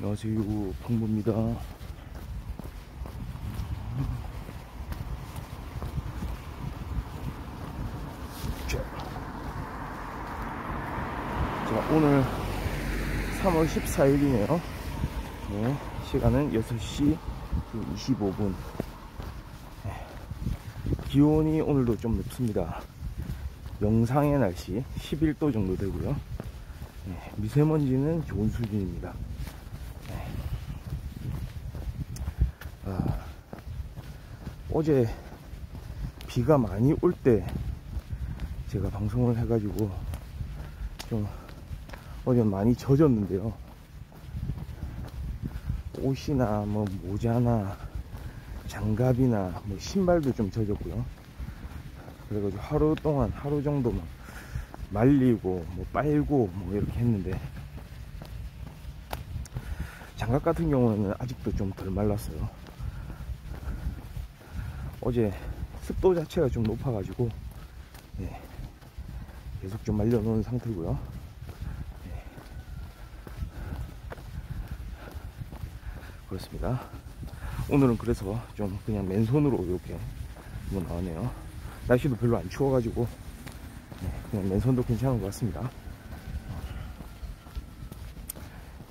안녕하세요, 방구입니다. 자, 오늘 3월 14일이네요. 네, 시간은 6시 25분. 네, 기온이 오늘도 좀 높습니다. 영상의 날씨 11도 정도 되고요. 네, 미세먼지는 좋은 수준입니다. 네. 어제 비가 많이 올 때 제가 방송을 해가지고 좀 어제 많이 젖었는데요. 옷이나 뭐 모자나 장갑이나 뭐 신발도 좀 젖었고요. 그래가지고 하루 동안 하루 정도만 말리고 뭐 빨고 뭐 이렇게 했는데, 장갑 같은 경우는 아직도 좀 덜 말랐어요. 어제 습도 자체가 좀 높아가지고 네, 계속 좀 말려놓은 상태고요. 네, 그렇습니다. 오늘은 그래서 좀 그냥 맨손으로 이렇게 한번 나왔네요. 날씨도 별로 안 추워가지고 네, 그냥 맨손도 괜찮은 것 같습니다.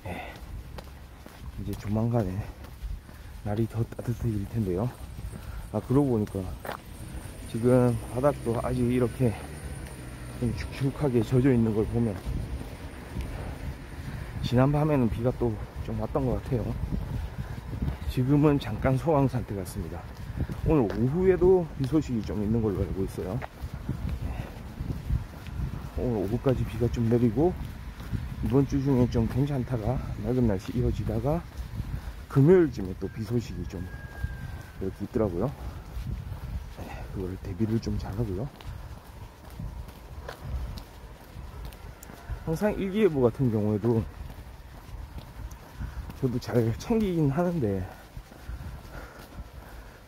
네, 이제 조만간에 날이 더 따뜻해질 텐데요. 그러고 보니까 지금 바닥도 아직 이렇게 좀 축축하게 젖어 있는 걸 보면 지난밤에는 비가 또 좀 왔던 것 같아요. 지금은 잠깐 소강 상태 같습니다. 오늘 오후에도 비 소식이 좀 있는 걸로 알고 있어요. 오늘 오후까지 비가 좀 내리고, 이번 주 중에 좀 괜찮다가 맑은 날씨 이어지다가 금요일쯤에 또 비 소식이 좀 이렇게 있더라고요. 그걸 대비를 좀 잘하고요. 항상 일기예보 같은 경우에도 저도 잘 챙기긴 하는데,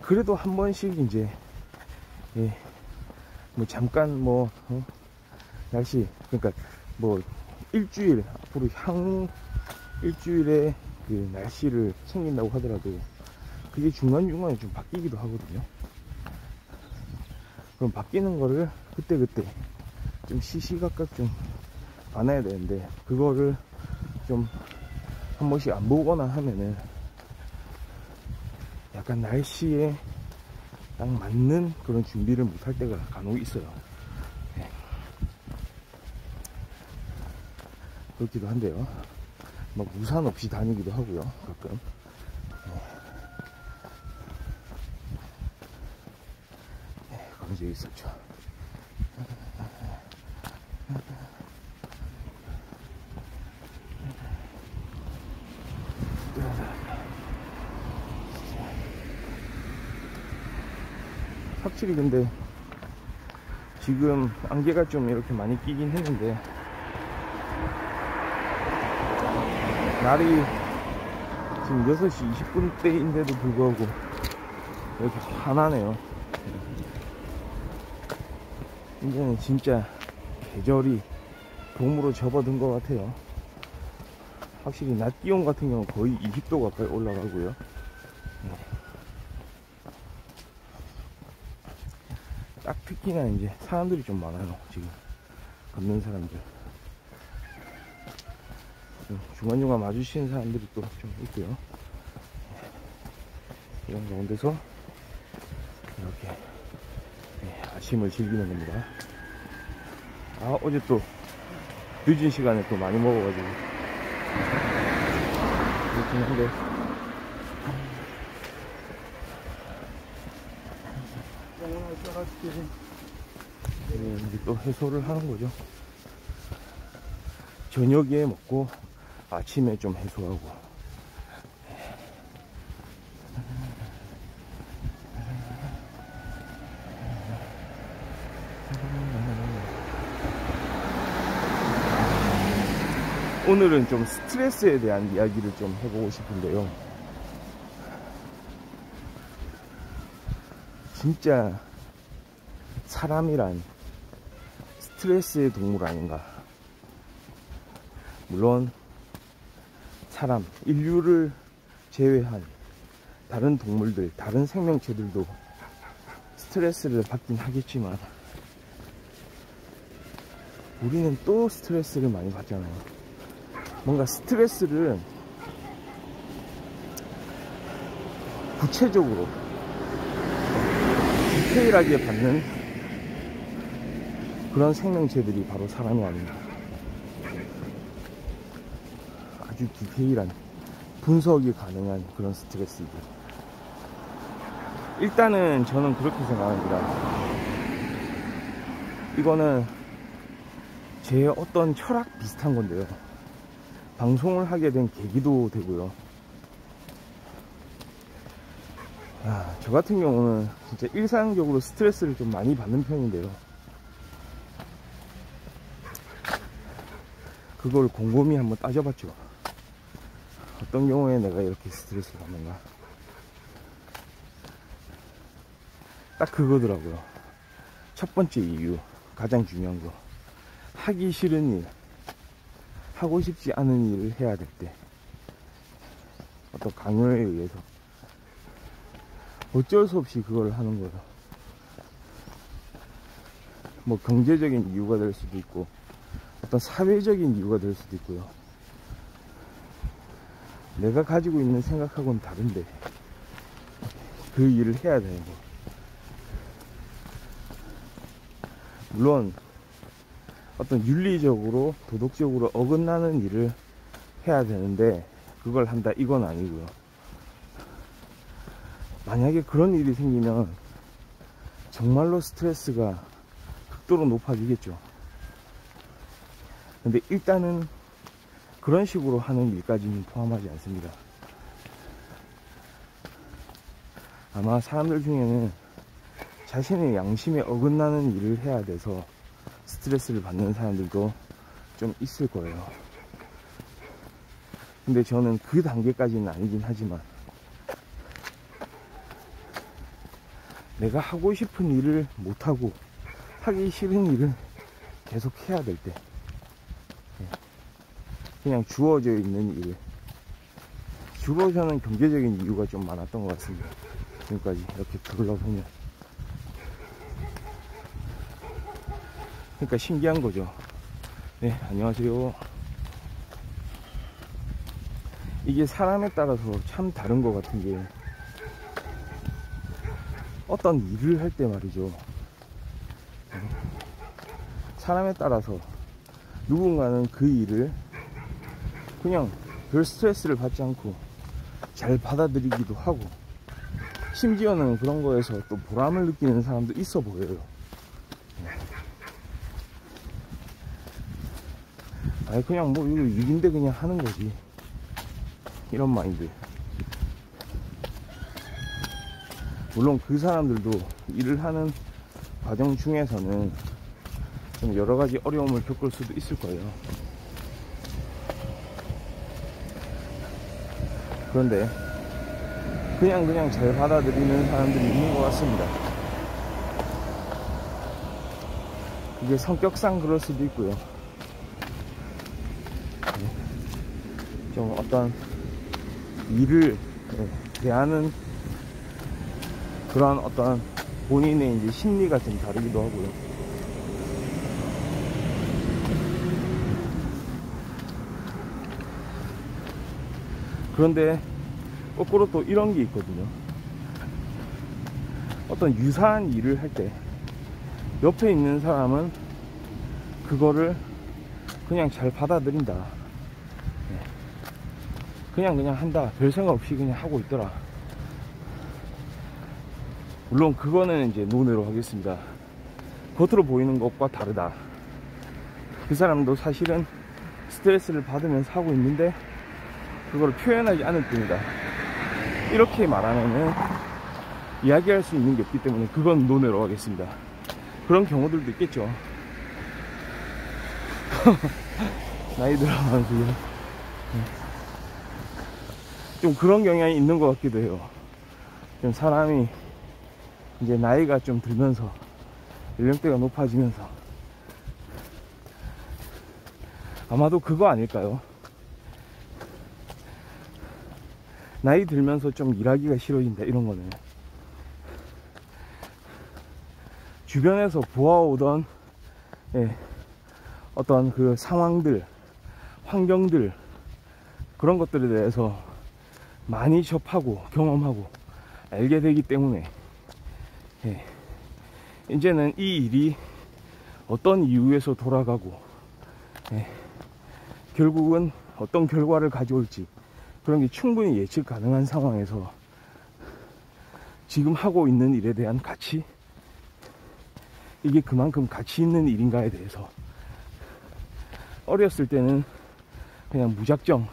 그래도 한 번씩 이제 뭐 잠깐 날씨, 그러니까 뭐 일주일 앞으로 향후 일주일에 그 날씨를 챙긴다고 하더라도 그게 중간중간에 좀 바뀌기도 하거든요. 그럼 바뀌는 거를 그때그때 좀 시시각각 좀 안아야 되는데, 그거를 좀 한 번씩 안 보거나 하면은 약간 날씨에 딱 맞는 그런 준비를 못할 때가 간혹 있어요. 네. 그렇기도 한데요. 막 우산 없이 다니기도 하고요, 가끔. 네, 그런 적이 있었죠. 확실히 근데 지금 안개가 좀 이렇게 많이 끼긴 했는데, 날이 지금 6시 20분대인데도 불구하고 이렇게 환하네요. 이제는 진짜 계절이 봄으로 접어든 것 같아요. 확실히 낮 기온 같은 경우는 거의 20도 가까이 올라가고요. 딱 특히나 이제 사람들이 좀 많아요. 지금 걷는 사람들, 중간중간 마주치는 사람들이 또 좀 있고요. 이런 가운데서 이렇게 아침을 즐기는 겁니다. 어제 또 늦은 시간에 또 많이 먹어가지고 그렇긴 한데, 이제 또 해소를 하는 거죠. 저녁에 먹고 아침에 좀 해소하고. 오늘은 좀 스트레스에 대한 이야기를 좀 해보고 싶은데요. 진짜 사람이란 스트레스의 동물 아닌가. 물론 사람, 인류를 제외한 다른 동물들, 다른 생명체들도 스트레스를 받긴 하겠지만 우리는 또 스트레스를 많이 받잖아요. 뭔가 스트레스를 구체적으로 디테일하게 받는 그런 생명체들이 바로 사람이 아닌가. 아주 디테일한 분석이 가능한 그런 스트레스들. 일단은 저는 그렇게 생각합니다. 이거는 제 어떤 철학 비슷한 건데요. 방송을 하게 된 계기도 되고요. 저 같은 경우는 진짜 일상적으로 스트레스를 좀 많이 받는 편인데요. 그걸 곰곰이 한번 따져봤죠. 어떤 경우에 내가 이렇게 스트레스를 받는가. 딱 그거더라고요. 첫 번째 이유, 가장 중요한 거. 하기 싫은 일, 하고 싶지 않은 일을 해야 될 때, 어떤 강요에 의해서 어쩔 수 없이 그걸 하는 거예요. 뭐 경제적인 이유가 될 수도 있고 어떤 사회적인 이유가 될 수도 있고요. 내가 가지고 있는 생각하고는 다른데 그 일을 해야 되는 거. 물론 어떤 윤리적으로 도덕적으로 어긋나는 일을 해야 되는데 그걸 한다 이건 아니고요. 만약에 그런 일이 생기면 정말로 스트레스가 극도로 높아지겠죠. 근데 일단은 그런 식으로 하는 일까지는 포함하지 않습니다. 아마 사람들 중에는 자신의 양심에 어긋나는 일을 해야 돼서 스트레스를 받는 사람들도 좀 있을 거예요. 근데 저는 그 단계까지는 아니긴 하지만 내가 하고 싶은 일을 못하고 하기 싫은 일을 계속 해야 될 때, 그냥 주어져 있는 일, 주로 저는 경제적인 이유가 좀 많았던 것 같습니다. 지금까지 이렇게 둘러보면. 그러니까 신기한 거죠. 네, 안녕하세요. 이게 사람에 따라서 참 다른 것 같은 게, 어떤 일을 할 때 말이죠. 사람에 따라서 누군가는 그 일을 그냥 별 스트레스를 받지 않고 잘 받아들이기도 하고, 심지어는 그런 거에서 또 보람을 느끼는 사람도 있어 보여요. 아니 그냥 뭐 이거 일인데 그냥 하는 거지, 이런 마인드. 물론 그 사람들도 일을 하는 과정 중에서는 좀 여러 가지 어려움을 겪을 수도 있을 거예요. 그런데 그냥 잘 받아들이는 사람들이 있는 것 같습니다. 이게 성격상 그럴 수도 있고요. 좀 어떤 일을 대하는 그런 어떤 본인의 이제 심리가 좀 다르기도 하고요. 그런데 거꾸로 또 이런 게 있거든요. 어떤 유사한 일을 할 때 옆에 있는 사람은 그거를 그냥 잘 받아들인다. 그냥 한다. 별 생각 없이 그냥 하고 있더라. 물론 그거는 이제 논외로 하겠습니다. 겉으로 보이는 것과 다르다. 그 사람도 사실은 스트레스를 받으면서 하고 있는데 그걸 표현하지 않을 뿐이다. 이렇게 말하면은 이야기할 수 있는 게 없기 때문에 그건 논외로 하겠습니다. 그런 경우들도 있겠죠. 나이 들어가면서 좀 그런 경향이 있는 것 같기도 해요. 좀 사람이 이제 나이가 좀 들면서 연령대가 높아지면서 아마도 그거 아닐까요? 나이 들면서 좀 일하기가 싫어진다 이런 거는 주변에서 보아오던 어떤 그 상황들, 환경들, 그런 것들에 대해서 많이 접하고 경험하고 알게 되기 때문에 이제는 이 일이 어떤 이유에서 돌아가고 결국은 어떤 결과를 가져올지 그런 게 충분히 예측 가능한 상황에서 지금 하고 있는 일에 대한 가치, 이게 그만큼 가치 있는 일인가에 대해서 어렸을 때는 그냥 무작정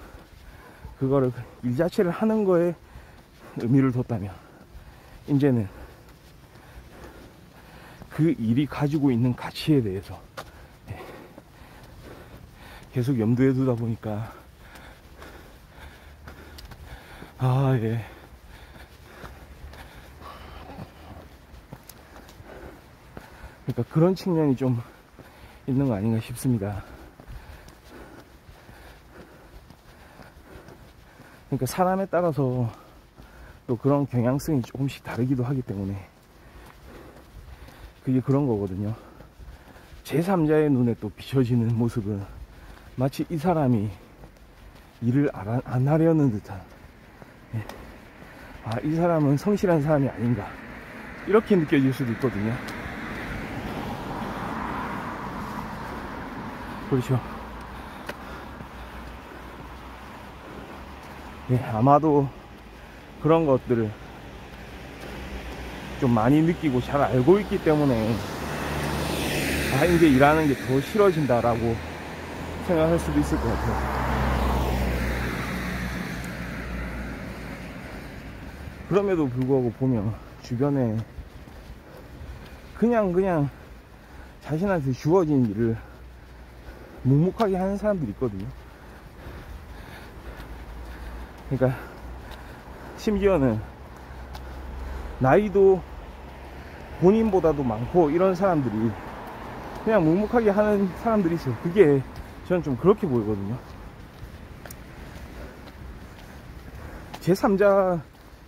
그거를 일 자체를 하는 거에 의미를 뒀다면 이제는 그 일이 가지고 있는 가치에 대해서 계속 염두에 두다 보니까 그러니까 그런 측면이 좀 있는 거 아닌가 싶습니다. 그러니까 사람에 따라서 또 그런 경향성이 조금씩 다르기도 하기 때문에 그게 그런 거거든요. 제3자의 눈에 또 비춰지는 모습은 마치 이 사람이 일을 안 하려는 듯한, 이 사람은 성실한 사람이 아닌가 이렇게 느껴질 수도 있거든요. 그렇죠. 아마도 그런 것들을 좀 많이 느끼고 잘 알고 있기 때문에 이제 일하는 게 더 싫어진다라고 생각할 수도 있을 것 같아요. 그럼에도 불구하고 보면 주변에 그냥 자신한테 주어진 일을 묵묵하게 하는 사람들이 있거든요. 그러니까 심지어는 나이도 본인보다도 많고 이런 사람들이 그냥 묵묵하게 하는 사람들이 있어요. 그게 저는 좀 그렇게 보이거든요. 제3자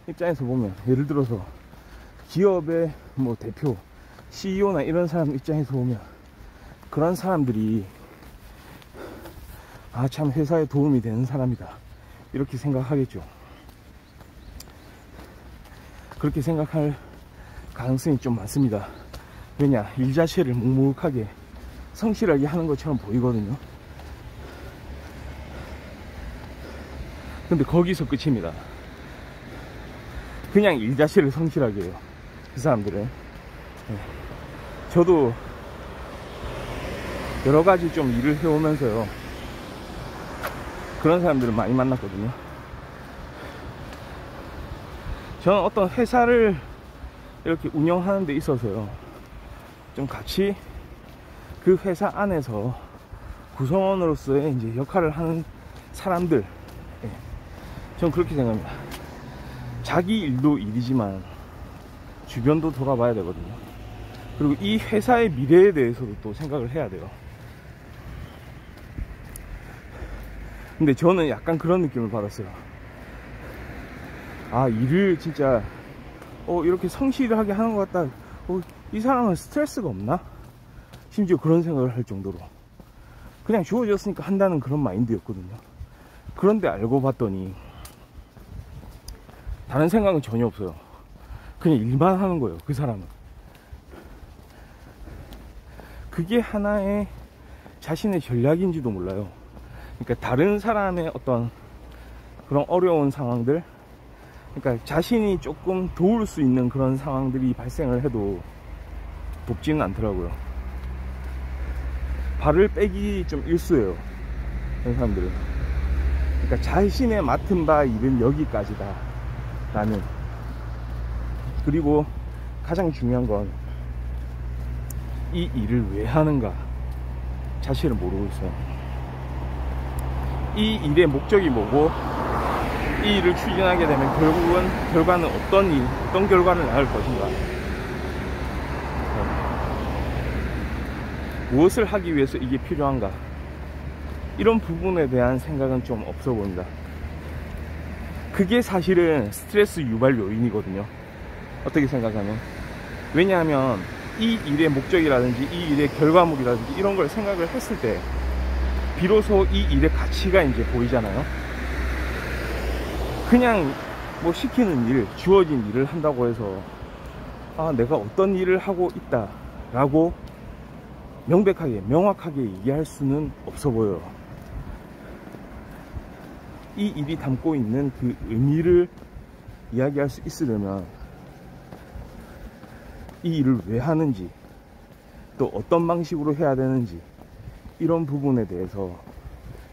입장에서 보면 예를 들어서 기업의 뭐 대표, CEO나 이런 사람 입장에서 보면 그런 사람들이 참 회사에 도움이 되는 사람이다 이렇게 생각하겠죠. 그렇게 생각할 가능성이 좀 많습니다. 왜냐, 일 자체를 묵묵하게 성실하게 하는 것처럼 보이거든요. 근데 거기서 끝입니다. 그냥 일 자체를 성실하게 해요, 그 사람들은. 저도 여러 가지 좀 일을 해오면서요, 그런 사람들을 많이 만났거든요. 저는 어떤 회사를 이렇게 운영하는 데 있어서요, 좀 같이 그 회사 안에서 구성원으로서의 이제 역할을 하는 사람들, 저는 그렇게 생각합니다. 자기 일도 일이지만 주변도 돌아봐야 되거든요. 그리고 이 회사의 미래에 대해서도 또 생각을 해야 돼요. 근데 저는 약간 그런 느낌을 받았어요. 일을 진짜 이렇게 성실하게 하는 것 같다. 이 사람은 스트레스가 없나? 심지어 그런 생각을 할 정도로 그냥 주어졌으니까 한다는 그런 마인드였거든요. 그런데 알고 봤더니 다른 생각은 전혀 없어요. 그냥 일만 하는 거예요, 그 사람은. 그게 하나의 자신의 전략인지도 몰라요. 그러니까 다른 사람의 어떤 그런 어려운 상황들, 그러니까 자신이 조금 도울 수 있는 그런 상황들이 발생을 해도 돕지는 않더라고요. 발을 빼기 좀 일쑤예요, 그런 사람들은. 그러니까 자신의 맡은 바 일은 여기까지다 라는. 그리고 가장 중요한 건 이 일을 왜 하는가 자체를 모르고 있어요. 이 일의 목적이 뭐고, 이 일을 추진하게 되면 결국은 결과는 어떤 결과를 낳을 것인가, 무엇을 하기 위해서 이게 필요한가, 이런 부분에 대한 생각은 좀 없어 보인다. 그게 사실은 스트레스 유발 요인이거든요. 어떻게 생각하면. 왜냐하면 이 일의 목적이라든지 이 일의 결과물이라든지 이런 걸 생각을 했을 때 비로소 이 일의 가치가 이제 보이잖아요. 그냥 뭐 시키는 일, 주어진 일을 한다고 해서 아, 내가 어떤 일을 하고 있다 라고 명백하게 명확하게 얘기할 수는 없어 보여요. 이 일이 담고 있는 그 의미를 이야기할 수 있으려면 이 일을 왜 하는지, 또 어떤 방식으로 해야 되는지, 이런 부분에 대해서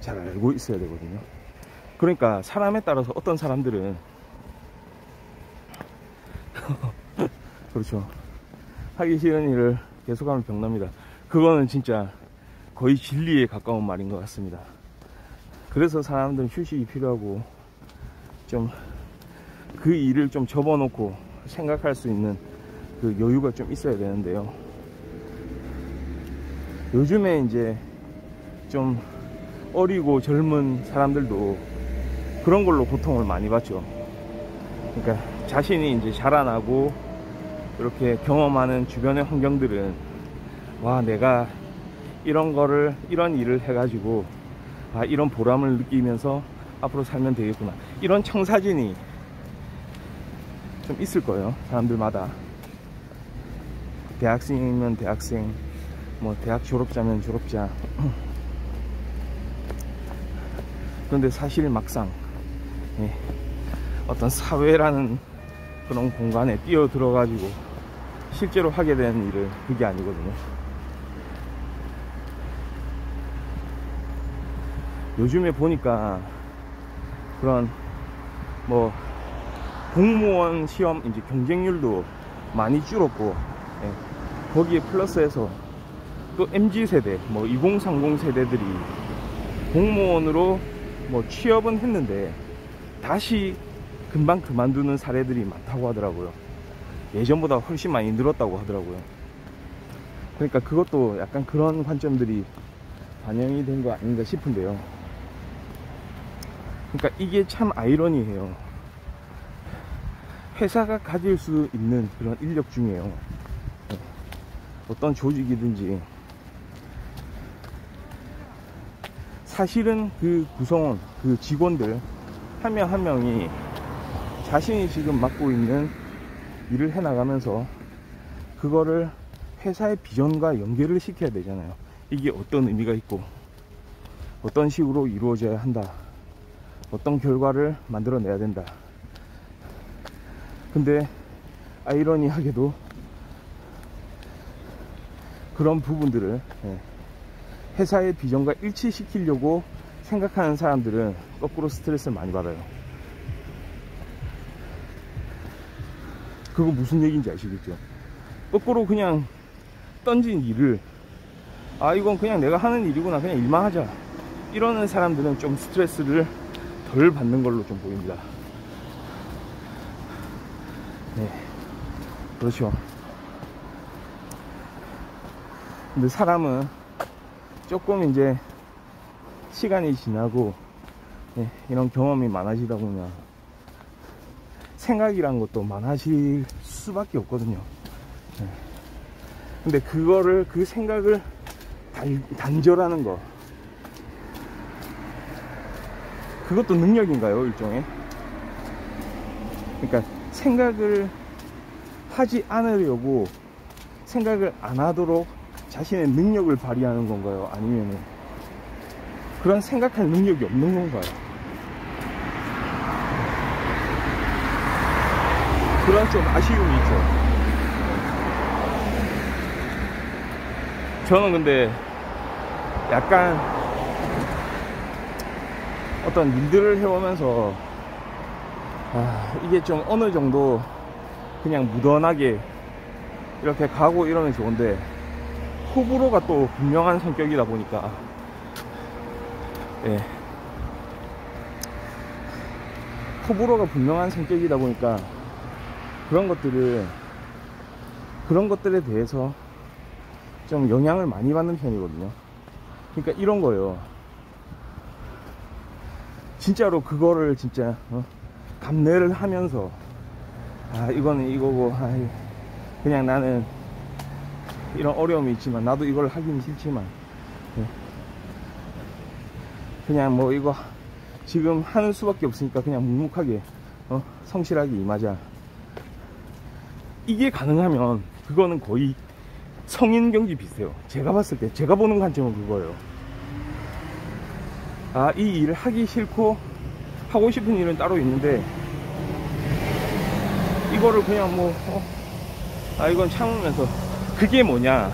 잘 알고 있어야 되거든요. 그러니까 사람에 따라서 어떤 사람들은 그렇죠, 하기 싫은 일을 계속하면 병납니다. 그거는 진짜 거의 진리에 가까운 말인 것 같습니다. 그래서 사람들은 휴식이 필요하고 좀 그 일을 좀 접어놓고 생각할 수 있는 그 여유가 좀 있어야 되는데요. 요즘에 이제 좀 어리고 젊은 사람들도 그런 걸로 고통을 많이 받죠. 그러니까 자신이 이제 자라나고 이렇게 경험하는 주변의 환경들은 와, 내가 이런 거를, 이런 일을 해가지고 아, 이런 보람을 느끼면서 앞으로 살면 되겠구나, 이런 청사진이 좀 있을 거예요, 사람들마다. 대학생이면 대학생, 뭐 대학 졸업자면 졸업자. 그런데 사실 막상 어떤 사회라는 그런 공간에 뛰어들어 가지고 실제로 하게 되는 일은 그게 아니거든요. 요즘에 보니까 그런 뭐 공무원 시험 이제 경쟁률도 많이 줄었고, 거기에 플러스해서 또 MZ세대, 뭐 2030 세대들이 공무원으로 뭐 취업은 했는데 다시 금방 그만두는 사례들이 많다고 하더라고요. 예전보다 훨씬 많이 늘었다고 하더라고요. 그러니까 그것도 약간 그런 관점들이 반영이 된 거 아닌가 싶은데요. 그러니까 이게 참 아이러니해요. 회사가 가질 수 있는 그런 인력 중에요, 어떤 조직이든지 사실은 그 구성원, 그 직원들 한 명 한 명이 자신이 지금 맡고 있는 일을 해나가면서 그거를 회사의 비전과 연결을 시켜야 되잖아요. 이게 어떤 의미가 있고 어떤 식으로 이루어져야 한다, 어떤 결과를 만들어내야 된다. 근데 아이러니하게도 그런 부분들을 회사의 비전과 일치시키려고 생각하는 사람들은 거꾸로 스트레스를 많이 받아요. 그거 무슨 얘기인지 아시겠죠? 거꾸로 그냥 던진 일을 아, 이건 그냥 내가 하는 일이구나, 그냥 일만 하자, 이러는 사람들은 좀 스트레스를 덜 받는 걸로 좀 보입니다. 네, 그렇죠. 근데 사람은 조금 이제 시간이 지나고 이런 경험이 많아지다 보면 생각이란 것도 많아질 수밖에 없거든요. 근데 그거를, 그 생각을 단절하는 거, 그것도 능력인가요, 일종의? 그러니까 생각을 하지 않으려고 생각을 안 하도록 자신의 능력을 발휘하는 건가요? 아니면 그런 생각할 능력이 없는 건가요? 그런 좀 아쉬움이 있죠. 저는 근데 약간 어떤 일들을 해오면서 이게 좀 어느 정도 그냥 무던하게 이렇게 가고 이러면 좋은데 호불호가 또 분명한 성격이다 보니까 호불호가 분명한 성격이다 보니까 그런 것들에 대해서 좀 영향을 많이 받는 편이거든요. 그러니까 이런 거예요. 진짜로 그거를 진짜 감내를 하면서 아 이거는 이거고 그냥 나는 이런 어려움이 있지만 나도 이걸 하긴 싫지만 그냥 뭐 이거 지금 하는 수밖에 없으니까 그냥 묵묵하게 성실하게 임하자. 이게 가능하면 그거는 거의 성인 경지 비슷해요. 제가 봤을 때 제가 보는 관점은 그거예요. 아 이 일을 하기 싫고 하고 싶은 일은 따로 있는데 이거를 그냥 뭐 이건 참으면서 그게 뭐냐,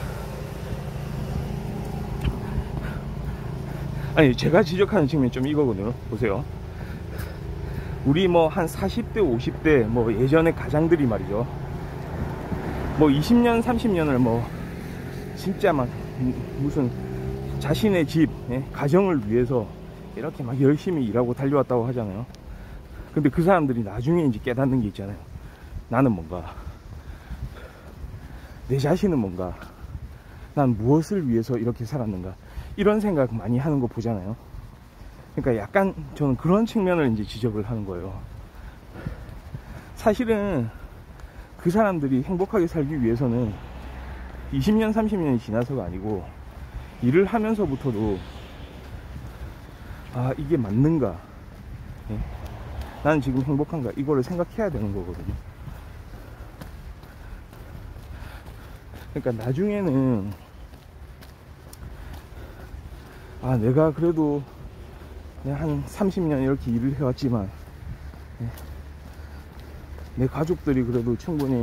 아니 제가 지적하는 측면이 좀 이거거든요. 보세요. 우리 뭐 한 40대 50대 뭐 예전의 가장들이 말이죠, 뭐 20년 30년을 뭐 진짜 막 무슨 자신의 집 가정을 위해서 이렇게 막 열심히 일하고 달려왔다고 하잖아요. 근데 그 사람들이 나중에 이제 깨닫는 게 있잖아요. 나는 뭔가, 내 자신은 뭔가, 난 무엇을 위해서 이렇게 살았는가, 이런 생각 많이 하는 거 보잖아요. 그러니까 약간 저는 그런 측면을 이제 지적을 하는 거예요. 사실은 그 사람들이 행복하게 살기 위해서는 20년 30년이 지나서가 아니고 일을 하면서부터도 아 이게 맞는가, 나는 지금 행복한가, 이거를 생각해야 되는 거거든요. 그러니까 나중에는 아 내가 그래도 한 30년 이렇게 일을 해왔지만 내 가족들이 그래도 충분히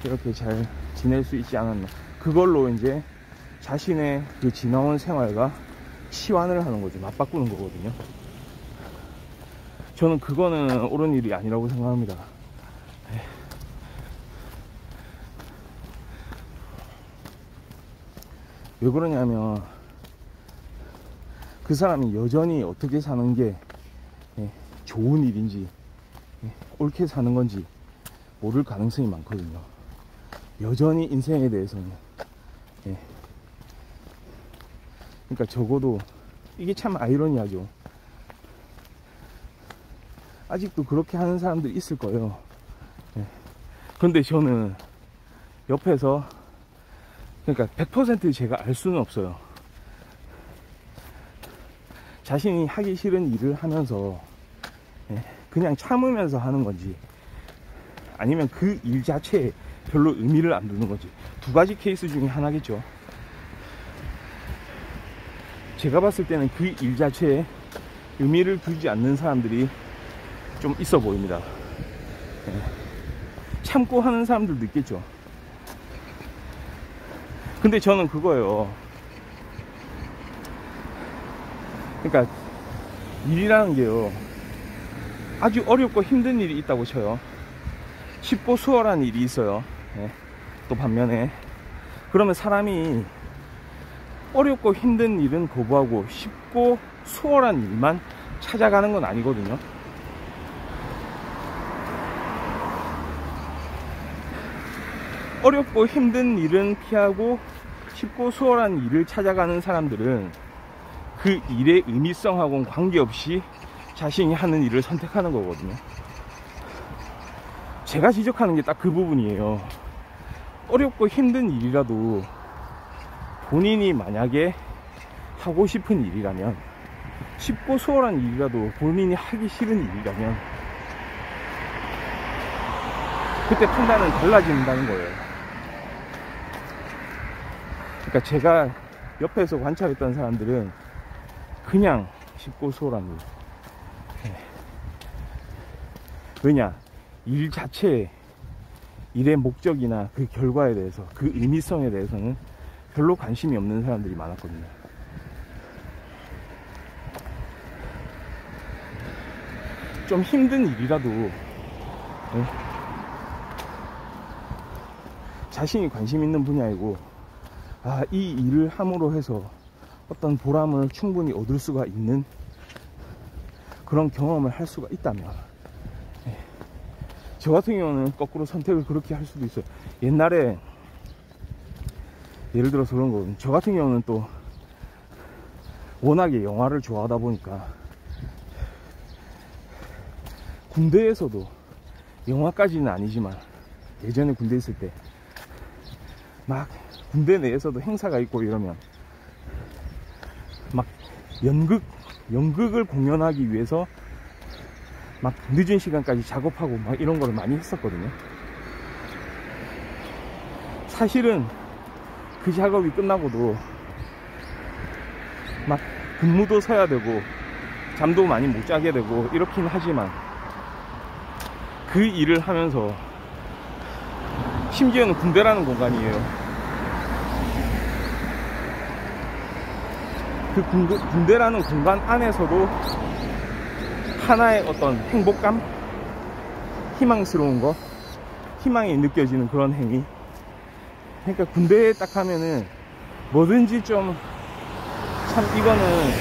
이렇게 잘 지낼 수 있지 않았나, 그걸로 이제 자신의 그 지나온 생활과 치환을 하는 거죠. 맞바꾸는 거거든요. 저는 그거는 옳은 일이 아니라고 생각합니다. 왜 그러냐면 그 사람이 여전히 어떻게 사는 게 좋은 일인지 옳게 사는 건지 모를 가능성이 많거든요. 여전히 인생에 대해서는 그러니까 적어도 이게 참 아이러니하죠. 아직도 그렇게 하는 사람들이 있을 거예요. 그런데 저는 옆에서, 그러니까 100% 제가 알 수는 없어요. 자신이 하기 싫은 일을 하면서 그냥 참으면서 하는 건지, 아니면 그 일 자체에 별로 의미를 안 두는 건지, 두 가지 케이스 중에 하나겠죠. 제가 봤을 때는 그 일 자체에 의미를 두지 않는 사람들이 좀 있어 보입니다. 참고 하는 사람들도 있겠죠. 근데 저는 그거예요. 그러니까 일이라는 게요, 아주 어렵고 힘든 일이 있다고 쳐요. 쉽고 수월한 일이 있어요. 또 반면에 그러면 사람이 어렵고 힘든 일은 거부하고 쉽고 수월한 일만 찾아가는 건 아니거든요. 어렵고 힘든 일은 피하고 쉽고 수월한 일을 찾아가는 사람들은 그 일의 의미성하고는 관계없이 자신이 하는 일을 선택하는 거거든요. 제가 지적하는 게 딱 그 부분이에요. 어렵고 힘든 일이라도 본인이 만약에 하고 싶은 일이라면, 쉽고 수월한 일이라도 본인이 하기 싫은 일이라면 그때 판단은 달라진다는 거예요. 그러니까 제가 옆에서 관찰했던 사람들은 그냥 쉽고 수월한 일, 왜냐, 일 자체에, 일의 목적이나 그 결과에 대해서, 그 의미성에 대해서는 별로 관심이 없는 사람들이 많았거든요. 좀 힘든 일이라도 자신이 관심 있는 분야이고, 아, 이 일을 함으로 해서 어떤 보람을 충분히 얻을 수가 있는 그런 경험을 할 수가 있다면, 저 같은 경우는 거꾸로 선택을 그렇게 할 수도 있어요. 옛날에 예를 들어서 그런 거거든요. 저 같은 경우는 또 워낙에 영화를 좋아하다 보니까 군대에서도 영화까지는 아니지만 예전에 군대 있을 때 막 군대 내에서도 행사가 있고 이러면 막 연극을 공연하기 위해서 막 늦은 시간까지 작업하고 막 이런 거를 많이 했었거든요. 사실은 그 작업이 끝나고도 막 근무도 서야 되고 잠도 많이 못 자게 되고 이렇긴 하지만 그 일을 하면서 심지어는 군대라는 공간이에요. 그 군대라는 공간 안에서도 하나의 어떤 행복감? 희망스러운 거? 희망이 느껴지는 그런 행위. 그러니까 군대에 딱 가면은 뭐든지 좀 참 이거는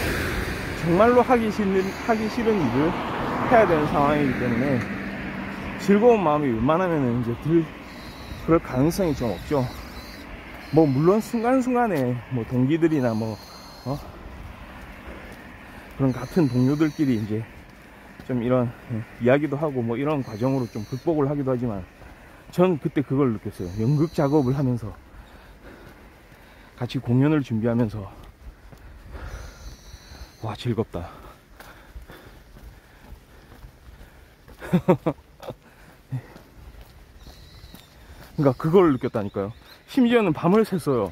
정말로 하기 싫은 일을 해야 되는 상황이기 때문에 즐거운 마음이 웬만하면은 이제 그럴 가능성이 좀 없죠. 뭐 물론 순간순간에 뭐 동기들이나 뭐 그런 같은 동료들끼리 이제 좀 이런 이야기도 하고 뭐 이런 과정으로 좀 극복을 하기도 하지만 전 그때 그걸 느꼈어요. 연극 작업을 하면서 같이 공연을 준비하면서 와 즐겁다. 그러니까 그걸 느꼈다니까요. 심지어는 밤을 샜어요.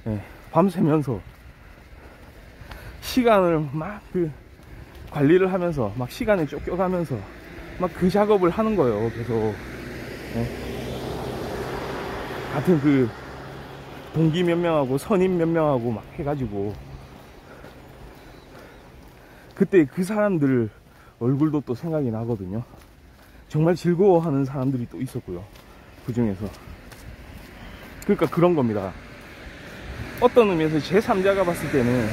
네, 밤 새면서 시간을 막 관리를 하면서 막 시간에 쫓겨가면서 막 그 작업을 하는 거예요. 계속. 같은 그 동기 몇 명하고 선임 몇 명하고 막 해가지고 그때 그 사람들 얼굴도 또 생각이 나거든요. 정말 즐거워하는 사람들이 또 있었고요. 그 중에서. 그러니까 그런 겁니다. 어떤 의미에서 제3자가 봤을 때는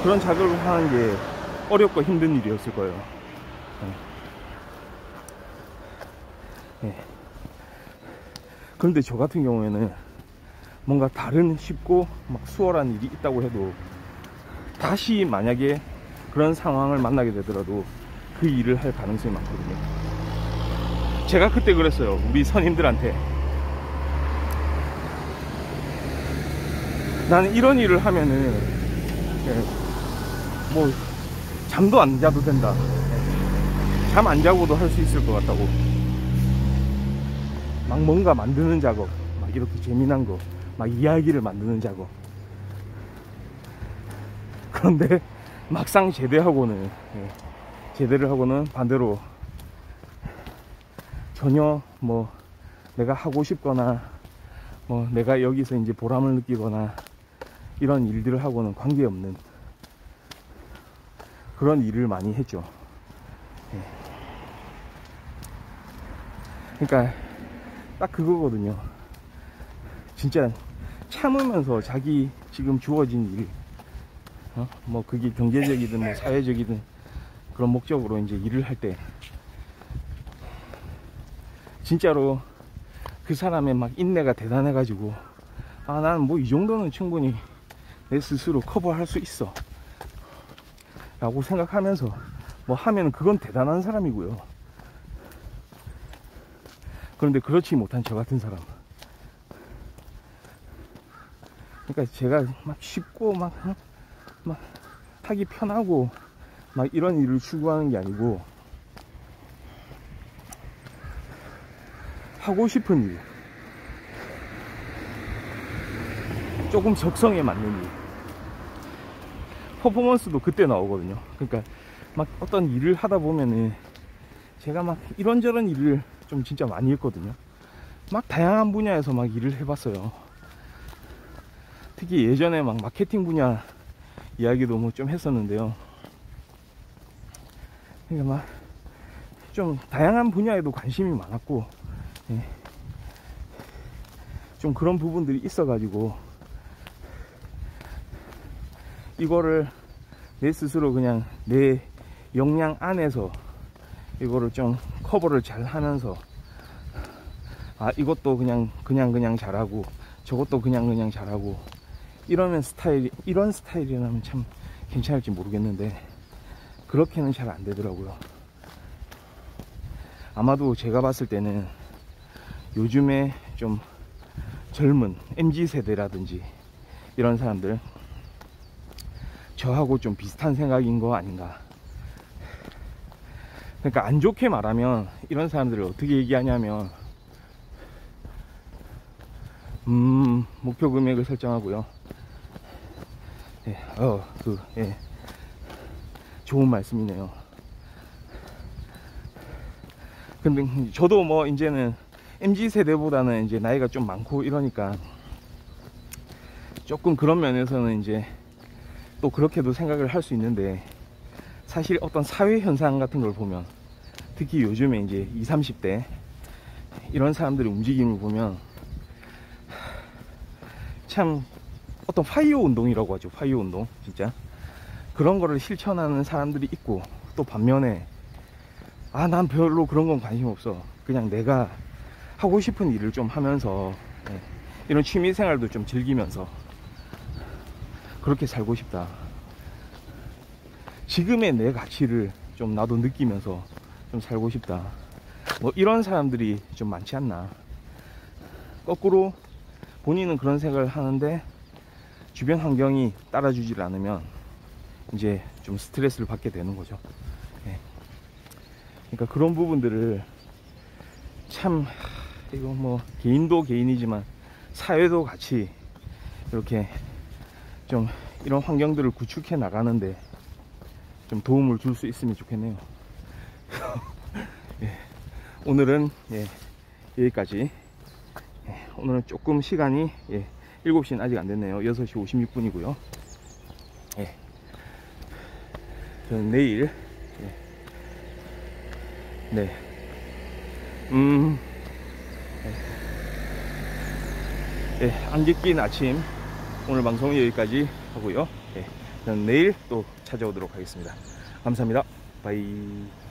그런 작업을 하는 게 어렵고 힘든 일이었을 거예요. 네. 그런데 저 같은 경우에는 뭔가 다른 쉽고 막 수월한 일이 있다고 해도 다시 만약에 그런 상황을 만나게 되더라도 그 일을 할 가능성이 많거든요. 제가 그때 그랬어요. 우리 선임들한테 나는 이런 일을 하면은 뭐 잠도 안 자도 된다. 잠 안 자고도 할 수 있을 것 같다고. 막 뭔가 만드는 작업, 막 이렇게 재미난 거, 막 이야기를 만드는 작업. 그런데 막상 제대를 하고는 반대로 전혀 뭐 내가 하고 싶거나 뭐 내가 여기서 이제 보람을 느끼거나 이런 일들을 하고는 관계없는 그런 일을 많이 했죠. 그러니까 딱 그거거든요. 진짜 참으면서 자기 지금 주어진 일, 뭐 그게 경제적이든 뭐 사회적이든 그런 목적으로 이제 일을 할 때 진짜로 그 사람의 막 인내가 대단해가지고 아 나는 뭐 이 정도는 충분히 내 스스로 커버할 수 있어 라고 생각하면서 뭐 하면 그건 대단한 사람이고요. 그런데 그렇지 못한 저 같은 사람, 그러니까 제가 막 쉽고 막 하기 편하고 막 이런 일을 추구하는 게 아니고 하고 싶은 일, 조금 적성에 맞는 일, 퍼포먼스도 그때 나오거든요. 그러니까 막 어떤 일을 하다 보면은 제가 막 이런저런 일을 좀 진짜 많이 했거든요. 막 다양한 분야에서 막 일을 해봤어요. 특히 예전에 막 마케팅 분야 이야기도 뭐 좀 했었는데요. 그러니까 막 좀 다양한 분야에도 관심이 많았고, 좀 그런 부분들이 있어가지고 이거를 내 스스로 그냥 내 역량 안에서 이거를 좀 커버를 잘 하면서 아 이것도 그냥 잘하고 저것도 그냥 잘하고 이런 스타일이라면 참 괜찮을지 모르겠는데 그렇게는 잘 안 되더라고요. 아마도 제가 봤을 때는 요즘에 좀 젊은 MZ세대라든지 이런 사람들, 저하고 좀 비슷한 생각인 거 아닌가. 그러니까 안 좋게 말하면 이런 사람들을 어떻게 얘기하냐면, 목표 금액을 설정하고요. 예, 예, 좋은 말씀이네요. 근데 저도 뭐 이제는 MZ 세대보다는 이제 나이가 좀 많고 이러니까 조금 그런 면에서는 이제 또 그렇게도 생각을 할 수 있는데, 사실 어떤 사회 현상 같은 걸 보면, 특히 요즘에 이제 20, 30대 이런 사람들의 움직임을 보면 참 어떤 파이어 운동이라고 하죠. 파이어 운동, 진짜 그런 거를 실천하는 사람들이 있고, 또 반면에 난 별로 그런 건 관심 없어, 그냥 내가 하고 싶은 일을 좀 하면서 이런 취미 생활도 좀 즐기면서 그렇게 살고 싶다, 지금의 내 가치를 좀 나도 느끼면서 좀 살고 싶다, 뭐 이런 사람들이 좀 많지 않나. 거꾸로 본인은 그런 생각을 하는데 주변 환경이 따라주질 않으면 이제 좀 스트레스를 받게 되는 거죠. 그러니까 그런 부분들을 참, 이거 뭐 개인도 개인이지만 사회도 같이 이렇게 좀 이런 환경들을 구축해 나가는데 좀 도움을 줄 수 있으면 좋겠네요. 예, 오늘은 여기까지. 오늘은 조금 시간이 7시는 아직 안 됐네요. 6시 56분이고요. 저는 내일 안개 낀 아침, 오늘 방송은 여기까지 하고요. 저는 내일 또 찾아오도록 하겠습니다. 감사합니다. 바이.